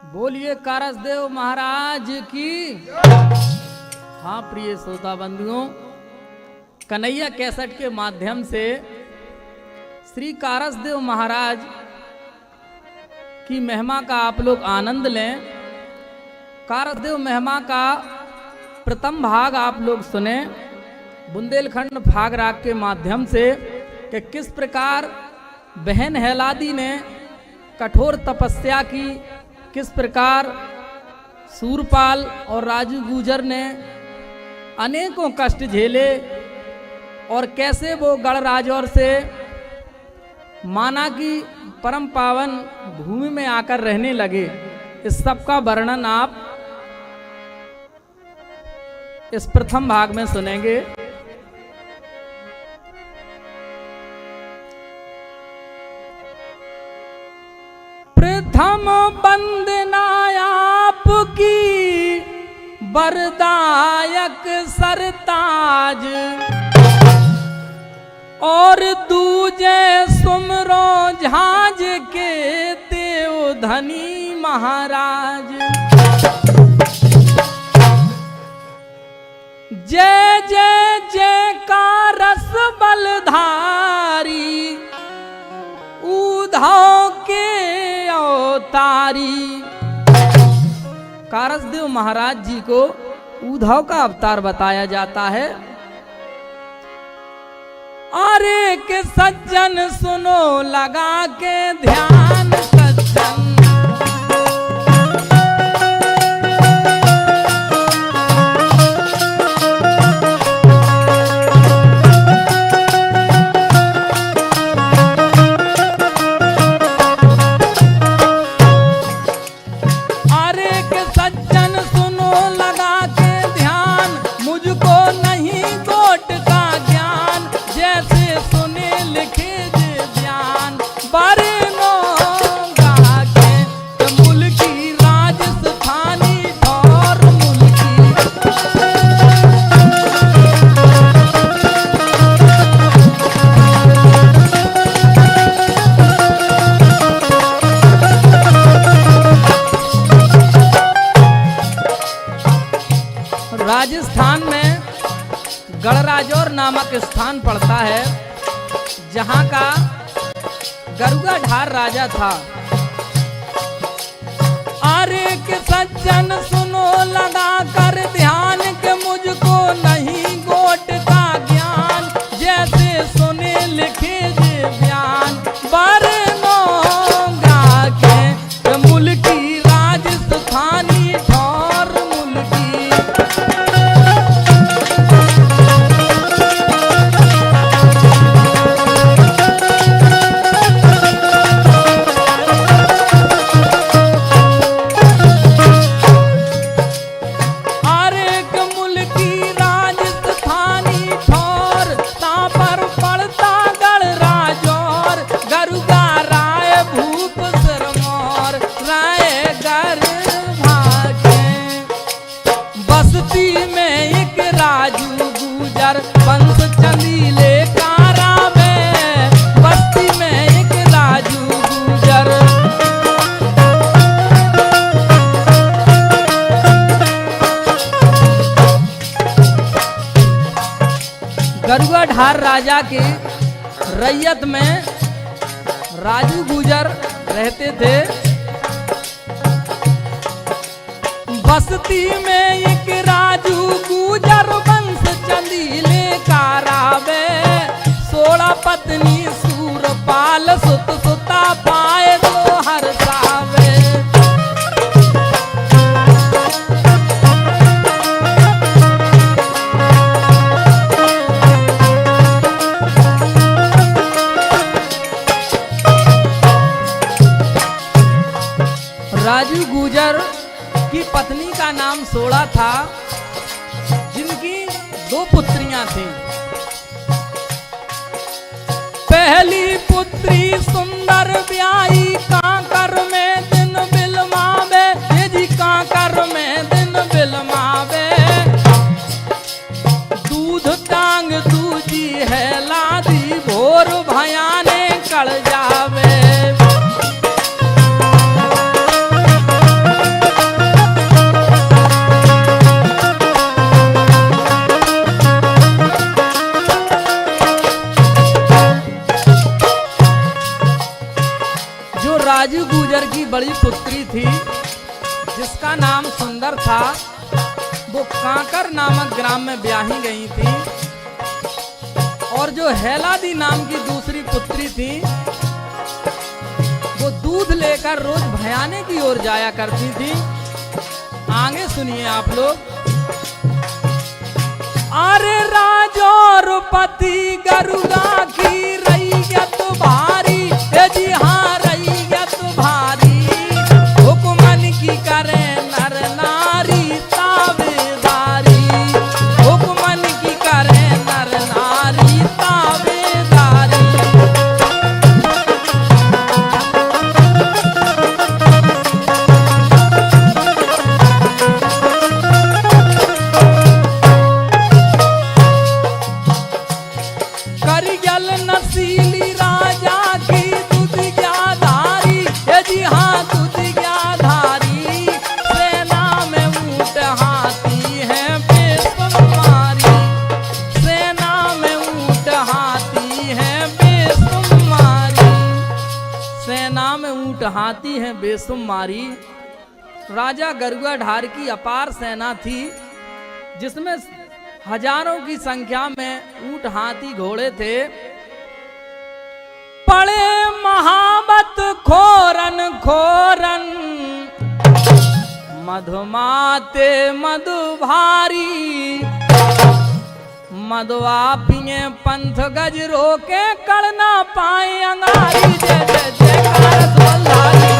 बोलिए कारसदेव महाराज की। हाँ प्रिय श्रोता बंधुओं, कन्हैया कैसेट के माध्यम से श्री कारसदेव महाराज की महिमा का आप लोग आनंद लें। कारसदेव महिमा का प्रथम भाग आप लोग सुने बुंदेलखंड फाग राग के माध्यम से कि किस प्रकार बहन हेलादी ने कठोर तपस्या की, किस प्रकार सूरपाल और राजू गुजर ने अनेकों कष्ट झेले और कैसे वो गढ़ राजौर से माना की परम पावन भूमि में आकर रहने लगे। इस सब का वर्णन आप इस प्रथम भाग में सुनेंगे। प्रथम वंदना आपकी वरदायक सरताज, और दूजे सुमरो झांझ के देव धनी महाराज। जय जय जय का रस बलधारी, उद्धव के अवतारी। कारसदेव महाराज जी को उद्धव का अवतार बताया जाता है। अरे के सज्जन सुनो लगा के ध्यान, सज्जन राजस्थान में गढ़ राजौर नामक स्थान पड़ता है, जहां का गरुड़ा ढार राजा था। अरे के सज्जन सुनो लगा कर ध्यान, के मुझको नहीं गोट का ज्ञान, जैसे सुने लिखे जे बयान। बरनो गा के मुल्की राजस्थानी ठौर मुल्की। गरुड़ा ढार राजा के रैयत में राजू गुजर रहते थे। बस्ती में एक राजू गुजर वंश चंदीले कारावे, 16 पत्नी सूरपाल सुत सुता पाए तो हर्षावे। राजू गुजर की पत्नी का नाम सोड़ा था, जिनकी 2 पुत्रियां थीं। पहली पुत्री सुंदर ब्याही, कांकर में दिन बिलमावे, ये जी कांकर में दिन बिलमावे। दूध टांग दूजी है लादी, भोर भयाने कड़ जावे। बड़ी पुत्री थी जिसका नाम सुंदर था। वो कांकर नामक ग्राम में ब्याही गई थी और जो हेलादी नाम की दूसरी पुत्री थी वो दूध लेकर रोज भयाने की ओर जाया करती थी। आगे सुनिए आप लोग। अरे राजौरपति गरुड़ा की रैयत भारी, जी हाँ रैयत भारी, हुक्मन की करे नर नारी ताबेदारी, हुक्मन की करे नर नारी ताबेदारी। करियल नसीली राजा की दुधिया धारी, जी हाँ दुधिया धारी, सेना में ऊंट हाथी है बेसुमारी, सेना में ऊंट हाथी है बेसुमारी, सेना में ऊंट हाथी है बेसुमारी। राजा गरुड़ाधार की अपार सेना थी जिसमें हजारों की संख्या में ऊंट हाथी घोड़े थे। पड़े महाबत खोरन खोरन, मधुमाते मधु भारी, मधुआ पिए पंथ गज रोके, कड़ ना पाए अंगारी, जय जय जयकार सोल्हारी।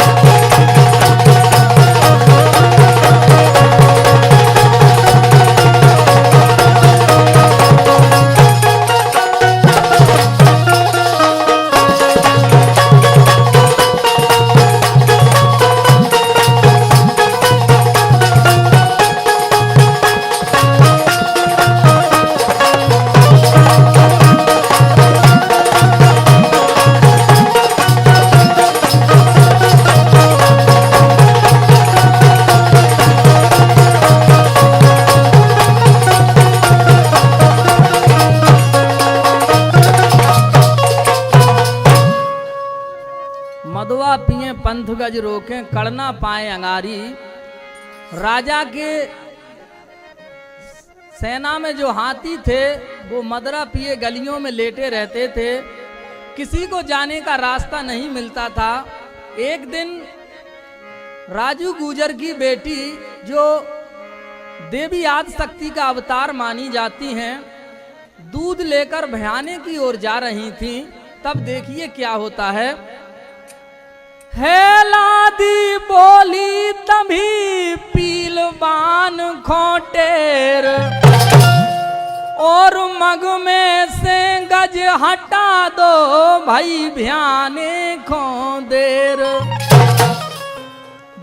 मधुआ पिए पंथ गज रोके, कड़ ना पाए अंगारी। राजा के सेना में जो हाथी थे वो मदरा पिए गलियों में लेटे रहते थे, किसी को जाने का रास्ता नहीं मिलता था। एक दिन राजू गुजर की बेटी जो देवी आदि शक्ति का अवतार मानी जाती हैं, दूध लेकर भयाने की ओर जा रही थी। तब देखिए क्या होता है। हेलादी बोली तभी पीलबान खोटेर, और मग में से गज हटा दो भाई भयाने खो देर।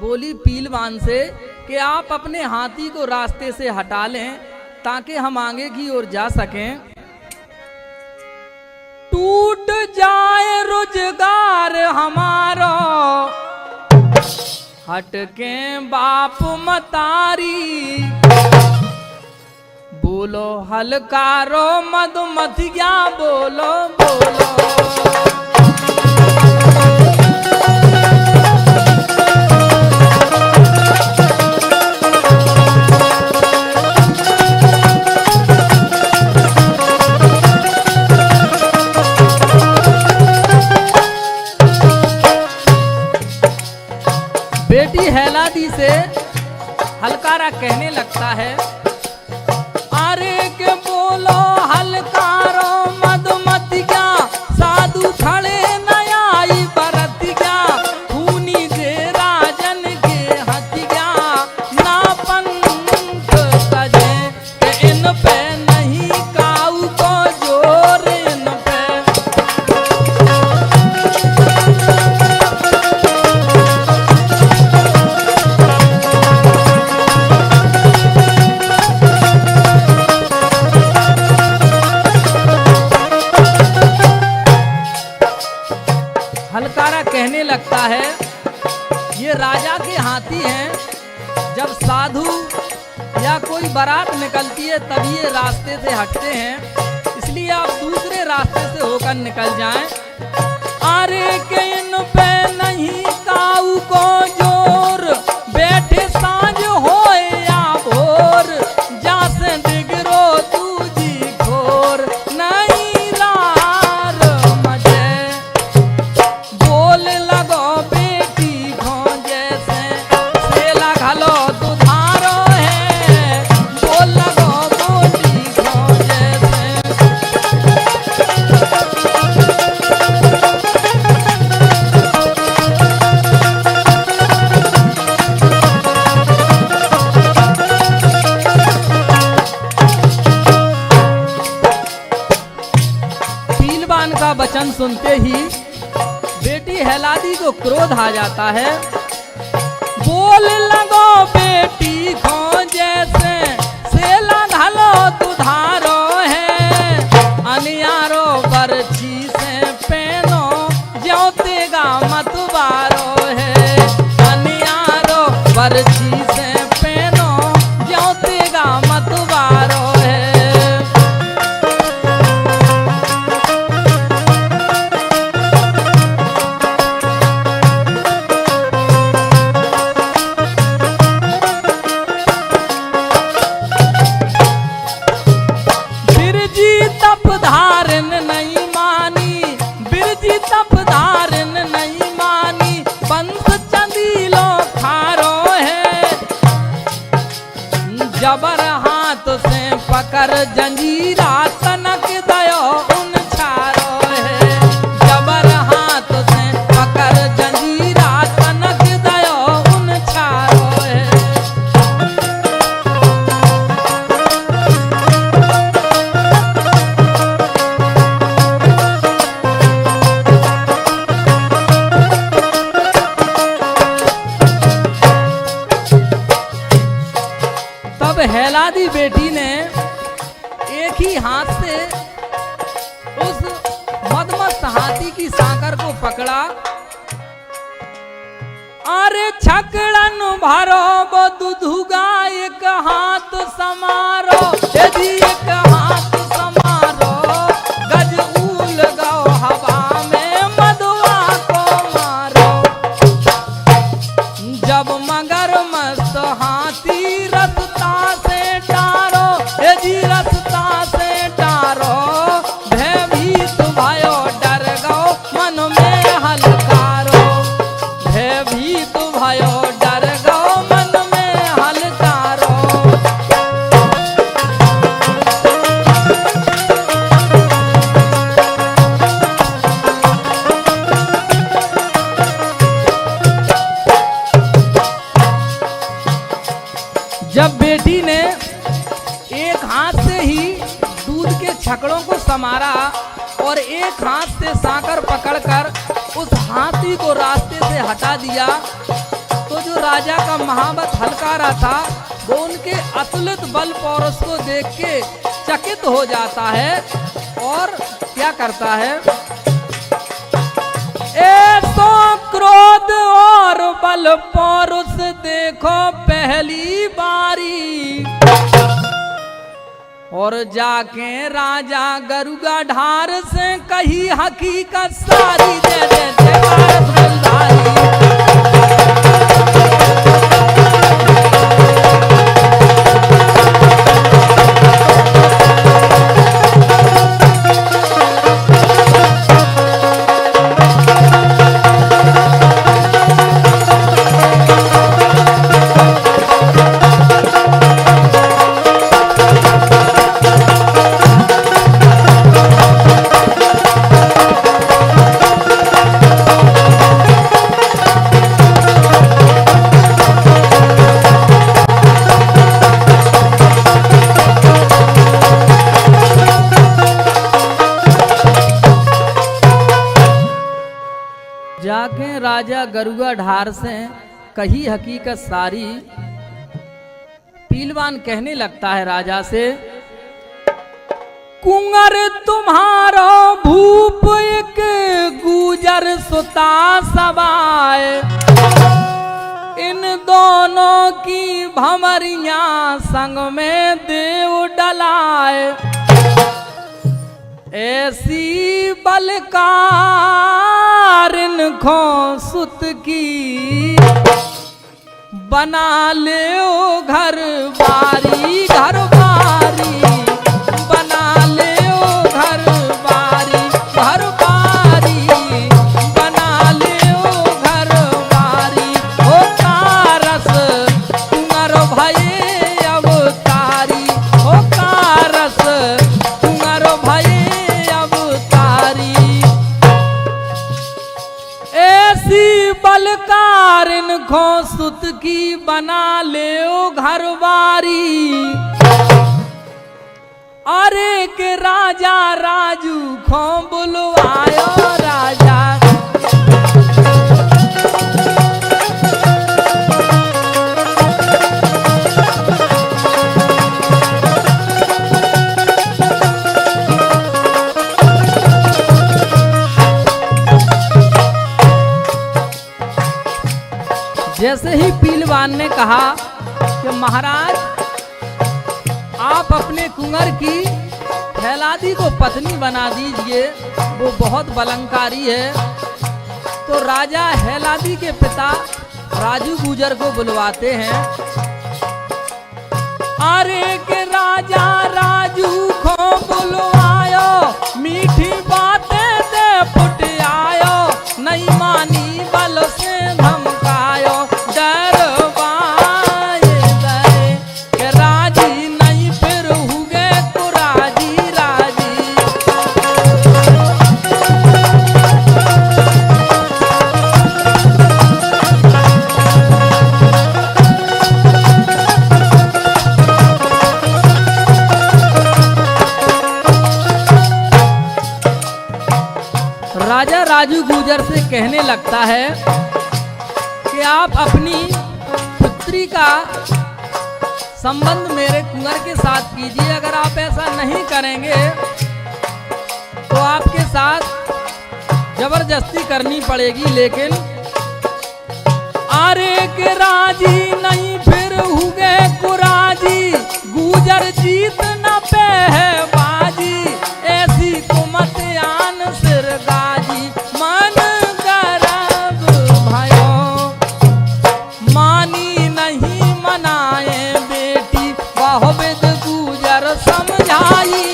बोली पीलवान से कि आप अपने हाथी को रास्ते से हटा लें ताकि हम आगे की ओर जा सकें। टूट जाए रोजगार हमारो, हटके बाप मतारी, बोलो हलकारो मधुमतिया बोलो बोलो। बेटी हेलादी से हलकारा कहने लगता है, अरे के बोलो हलकारो मधुमतिया, साधु खड़े नयाई बरतिया, खूनी जे राजन के हथिया, ना पंथ सजे के इन पे नहीं काऊ को जोर इन पे। हलकारा कहने लगता है, ये राजा के हाथी हैं। जब साधु या कोई बारात निकलती है तभी ये रास्ते से हटते हैं, इसलिए आप दूसरे रास्ते से होकर निकल जाएं। अरे के इन पे नहीं काऊ को जोर, बैठे सांझ हो या भोर, जासे डिगरो तुझी घोर नहीं लार मजे। बोल लगो बेटी घो जैसे सेला घलो दुधारो है, बोल लगो बेटी घो जैसे। पीलवान का वचन सुनते ही बेटी हेलादी को क्रोध आ जाता है। बोल लगो बेटी खो जैसे सेला घलो दुधारो है, अनियारो बरछी से पेनो ज्योतेगा मतवारो है, अनियारो बरछी से पेनो ज्योतेगा मतवारो है। बिरजी तप धारण नहीं मानी, बिरजी तप धारण नहीं मानी, पंथ चंदीलो खारो है, जबर हाथ से पकड़ जंजीरा तनक दयो उन छारो है, जबर हाथ से पकड़ जंजीरा तनक दयो उन छारो है। तब हेलादी बेटी ने एक ही हाथ से उस मदमस्त हाथी की सांकर को पकड़ा। अरे छकड़न भरो वो दुधुगा एक हाथ समारो, यदि एक हाथ समारो, गज उल गो हवा में मधुआ को मारो। जब मगर मस्त हाथी रसता से टारो, यदि रसता से टारो, भयभीत भयो डर गो मन में हलकारो, भयभीत भयो डर गो मन में हलकारो। जब बेटी ने एक हाथ से ही दूध के छकड़ों को समारा और एक हाथ से सांकर पकड़कर उस हाथी को रास्ते से हटा दिया, तो जो राजा का महाबत हलकारा था वो उनके अतुलित बल पौरुष को देख के चकित हो जाता है और क्या करता है। ऐसो क्रोध और बल पौरुष देखो पहली बारी, और जाके राजा गरुगा ढार से कही हकीकत सारी, दे दे दे भारत बलधारी। जाके राजा गरुगा ढार से कही हकीकत सारी। पीलवान कहने लगता है राजा से, कुंवर तुम्हारो भूप एक गुजर सुता सवाए, इन दोनों की भंवरियां संग में देव डलाए। ऐसी बलकार कारिन खो सुत की बना ले ओ घर बारी बना ले ओ घर बारी बना ले ओ घर बारी हो कारस कुंवर भये अवतारी हो कारस कुंवर भये अवतारी ऐसी बलकारिन खो सुत की बना ले ओ घर बारी अरे के राजा राजू खो बुलवायो राजा जैसे ही पीलवान ने कहा कि महाराज आप अपने कुंवर की हैलादी को पत्नी बना दीजिए, वो बहुत बलंकारी है। तो राजा हैलादी के पिता राजू गुजर को बुलवाते हैं। अरे के राजा राजू को बुलवायो मीठी बातें दे पुट आयो नहीं मानी बल से धमकायो डरवाए गए के राजी नहीं फिर हुए तो राजी राजी राजा राजू गुजर से कहने लगता है कि आप अपनी पुत्री का संबंध मेरे कुंवर के साथ कीजिए। अगर आप ऐसा नहीं करेंगे तो आपके साथ जबरदस्ती करनी पड़ेगी। लेकिन अरे के राजी नहीं फिर हुए कुराजी गुजर जीत न पे है बाजी ऐसी कुमत आन सिर गाजी मन करब भयो मानी नहीं मनाए बेटी बहुविध गुजर समझाई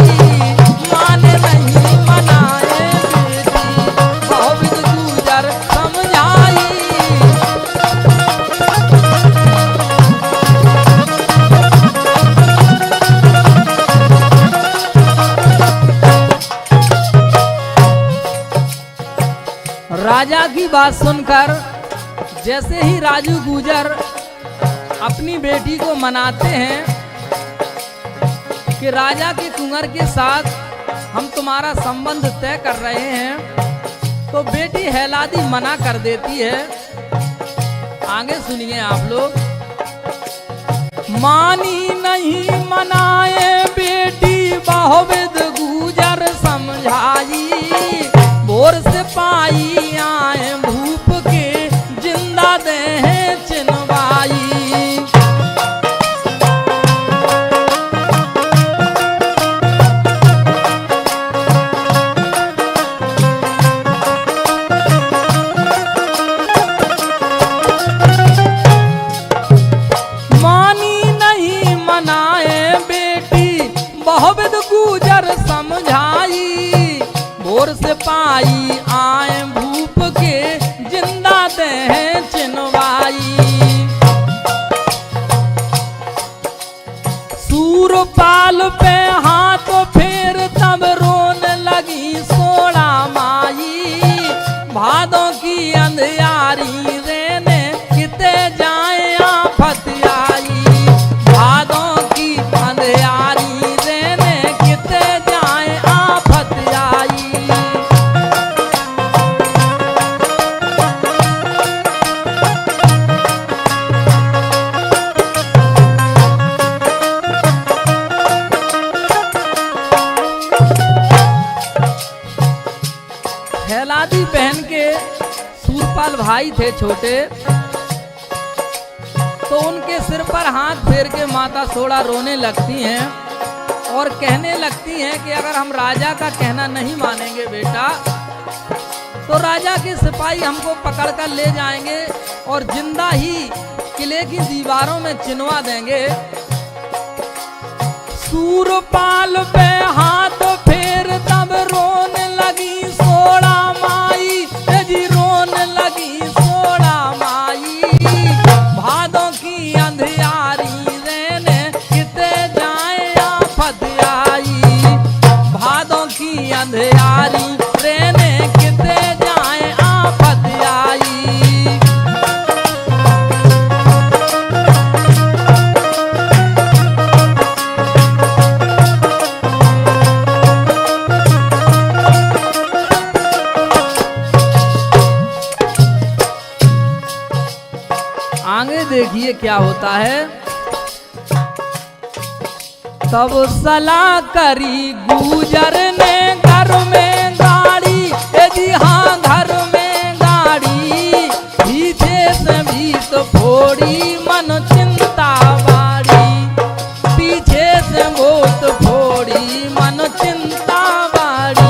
माने नहीं मनाए बेटी बहुविध गुजर समझाई राजा की बात सुनकर जैसे ही राजू गुजर अपनी बेटी को मनाते हैं कि राजा के कुंवर के साथ हम तुम्हारा संबंध तय कर रहे हैं, तो बेटी हैलादी मना कर देती है। आगे सुनिए आप लोग। मानी नहीं मनाए बेटी बहुविध गुजर समझाई भोर से पाई आए भूप के जिंदा दे चिनवाई मानी नहीं मनाए बेटी बहुविध गुजर समझाई भोर से पाई आए भूप के जिंदा दे चिनवाई सूरपाल पे हाथ फेर तब रोन लगी सोड़ा माई भादों की अंधियारी रेने किते जाए आफत आई भादों की अंधियारी रेने किते जाए आफत आई हैलादी बहन के सूरपाल भाई थे छोटे, तो उनके सिर पर हाथ फेर के माता सोड़ा रोने लगती हैं और कहने लगती हैं कि अगर हम राजा का कहना नहीं मानेंगे बेटा तो राजा के सिपाही हमको पकड़ कर ले जाएंगे और जिंदा ही किले की दीवारों में चिनवा देंगे। सूरपाल पे हाथ फेर तब रोने लगी सोड़ा माई, जी रोने लगी सोड़ा माई। भादों की अंधियारी रहने किते जाए आफत आई, भादों की अंधियारी रहने किते जाए आफत आई। आगे देखिए क्या होता है। तब सलाह करी गुजर ने घर में गाड़ी, जी हाँ घर में गाड़ी। पीछे से भी तो फोड़ी मन चिंता बाड़ी, पीछे से वो तो फोड़ी मन चिंता बाड़ी।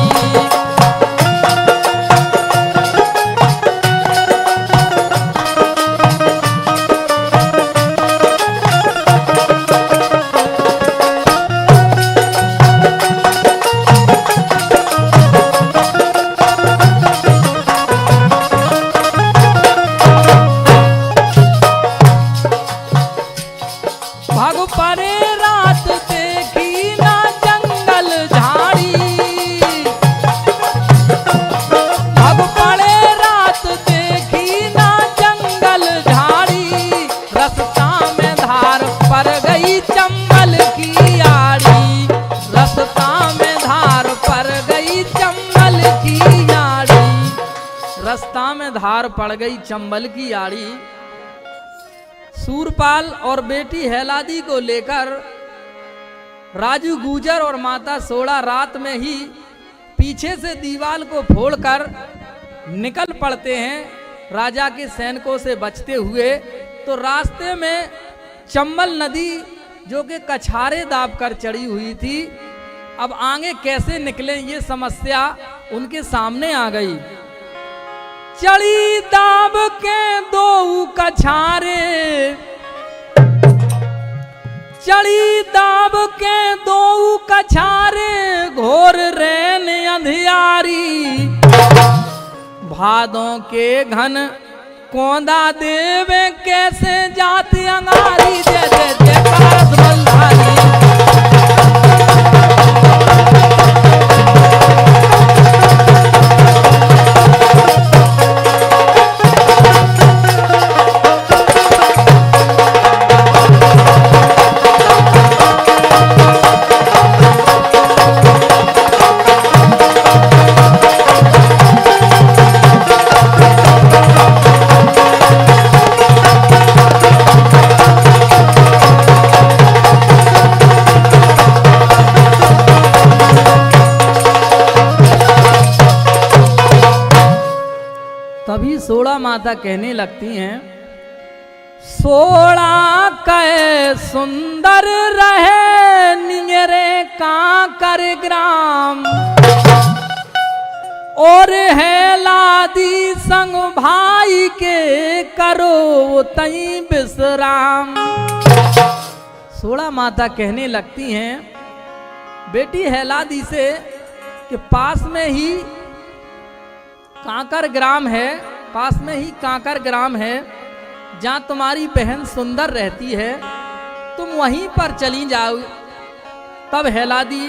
भाग परे रात देखी ना जंगल झाड़ी, भाग पड़े रात देखी ना जंगल झाड़ी। रास्ता में धार पड़ गई चंबल की आड़ी, रास्ता में धार पड़ गई चंबल की आड़ी, रास्ता में धार पड़ गई चंबल की आड़ी। सूरपाल और बेटी हैलादी को लेकर राजू गुजर और माता सोड़ा रात में ही पीछे से दीवार को फोड़कर निकल पड़ते हैं राजा के सैनिकों से बचते हुए। तो रास्ते में चंबल नदी जो कि कछारे दाब कर चढ़ी हुई थी, अब आगे कैसे निकले ये समस्या उनके सामने आ गई। चढ़ी दाब के दो कछारे, चढ़ी दाब के दो कछारे, घोर रैन अंधियारी। भादों के घन कोंदा देवे कैसे जाती अंगारी, जय जय जयकार बल्हारी। तभी सोड़ा माता कहने लगती हैं, सोड़ा कै सुंदर रहे नियरे कांकर ग्राम, और है लादी संग भाई के करो तई विश्राम। सोड़ा माता कहने लगती हैं बेटी हैलादी से कि पास में ही कांकर ग्राम है, पास में ही कांकर ग्राम है जहाँ तुम्हारी बहन सुंदर रहती है, तुम वहीं पर चली जाओ। तब हैलादी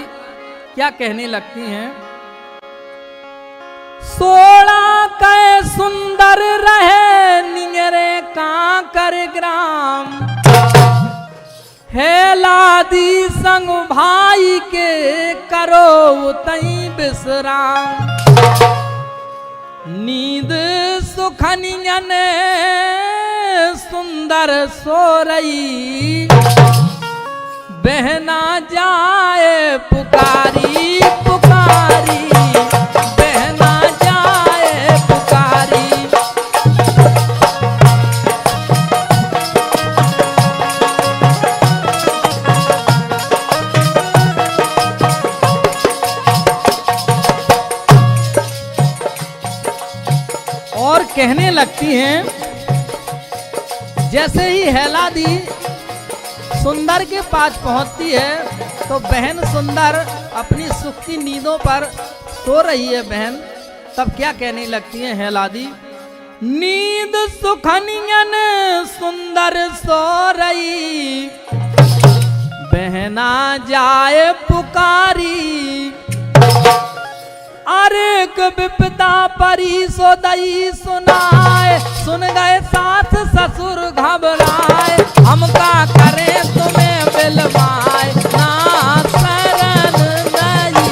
क्या कहने लगती हैं, सोड़ा कै सुंदर रहे नियरे कांकर ग्राम, हैलादी संग भाई के करो तई विश्राम। नींद सुखनियन सुंदर सोरई, बहना जाए पुकारी पुकारी, बहना जाए पुकारी। कहने लगती हैं, जैसे ही हेलादी सुंदर के पास पहुंचती है तो बहन सुंदर अपनी सुख की नींदों पर सो रही है। बहन तब क्या कहने लगती है हेलादी, नींद सुखनियन सुंदर सो रही, बहना जाए पुकारी, अरे विपदा परी सो दई सुनाए, सुन गए सास ससुर घबराए, हम का करें तुम्हें बिलवाए, ना शरण नहीं।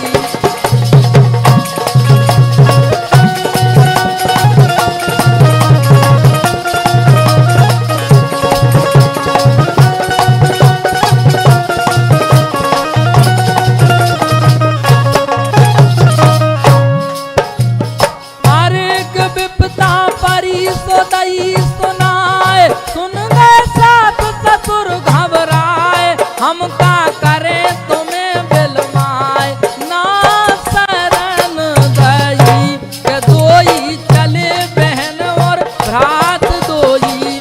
हम का करें तुम्हें बिलवाए, ना शरण दई, के दोई चले बहन और भ्रात दोई।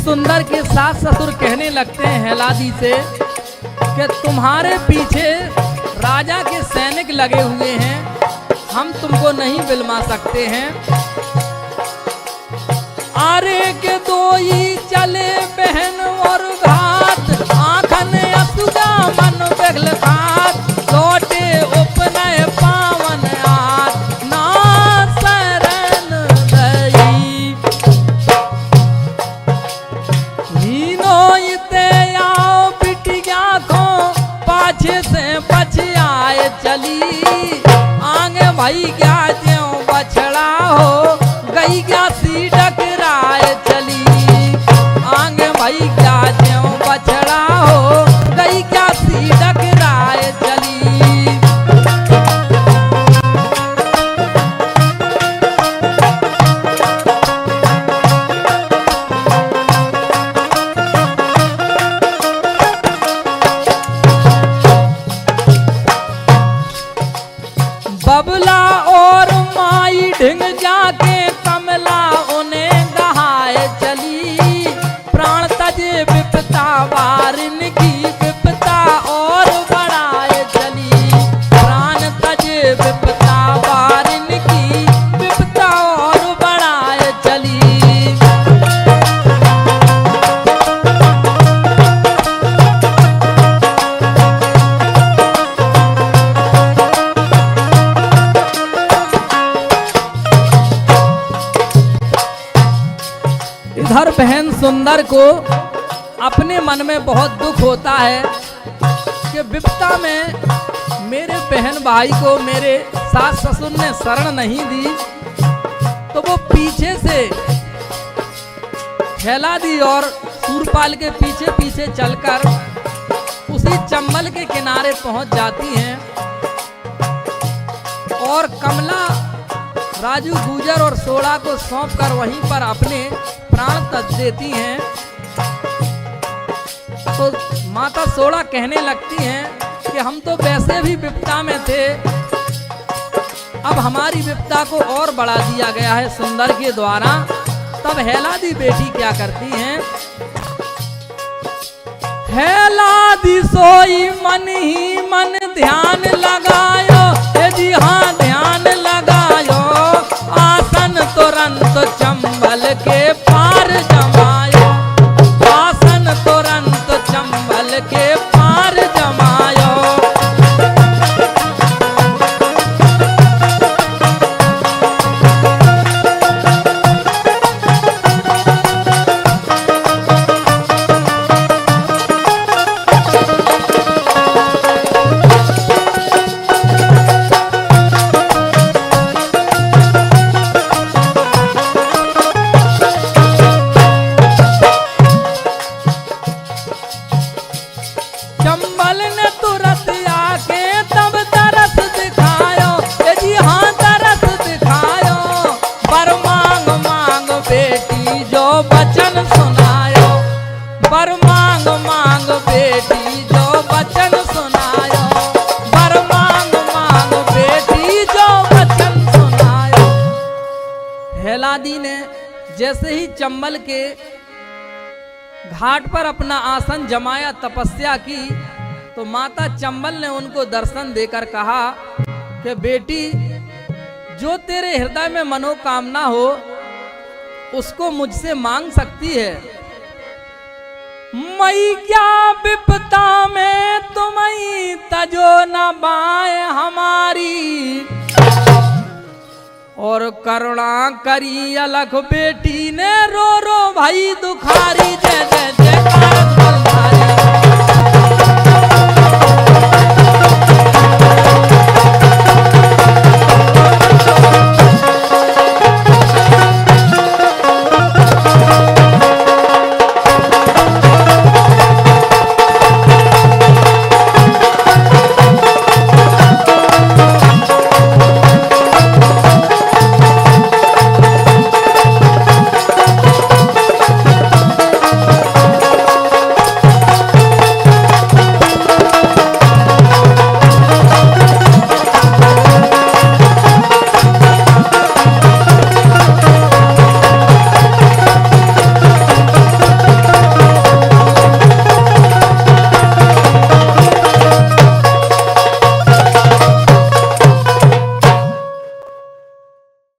सुंदर के सास ससुर कहने लगते हैं हेलादी से कि तुम्हारे पीछे राजा के सैनिक लगे हुए हैं, हम तुमको नहीं बिलवा सकते हैं। आरे के दोई चले बहन और घात, आंखन असुगा मन बेगल खात, लौटे उपनय पावन आत, ना शरण दई। पाछे से पछियाए चली, आगे भाई क्या ज्यों बछड़ा हो, गई क्या सी डकराए चली, आगे भाई क्या ज्यों बछड़ा हो, गई क्या सी डकराए चली। बबला और माई ढिंग जाके कमला उन्हें गहाए चली, प्राण तजे विपता वारिन की विपता और बढ़ाए चली, प्राण तजे विपता वारिन की विपता और बढ़ाए चली। इधर बहन सुंदर को अपने मन में बहुत दुख होता है कि विपता में मेरे बहन भाई को मेरे सास ससुर ने शरण नहीं दी, तो वो पीछे से हेलादी और सूरपाल के पीछे पीछे चलकर उसी चंबल के किनारे पहुंच जाती हैं और कमला राजू गुजर और सोड़ा को सौंप कर वहीं पर अपने प्राण तज देती हैं। तो माता सोड़ा कहने लगती हैं कि हम तो वैसे भी विपदा में थे, अब हमारी विपदा को और बढ़ा दिया गया है सुंदर के द्वारा। तब हेलादी बेटी क्या करती हैं, हेलादी सोई मन ही मन ध्यान लगायो, जी हाँ ध्यान लगायो, आसन तुरंत चंबल के पार जमायो, आसन तुरंत चंबल के पार जमायो। वचन सुनायो, वर मांग मांग बेटी जो वचन सुनायो, वर मांग मांग बेटी जो वचन सुनायो। हेलादी ने जैसे ही चंबल के घाट पर अपना आसन जमाया, तपस्या की, तो माता चंबल ने उनको दर्शन देकर कहा कि बेटी, जो तेरे हृदय में मनोकामना हो उसको मुझसे मांग सकती है। मई क्या विपता में तुम्हें तजो न बाए हमारी, और करुणा करी अलख बेटी ने रो रो भाई दुखारी। जय जय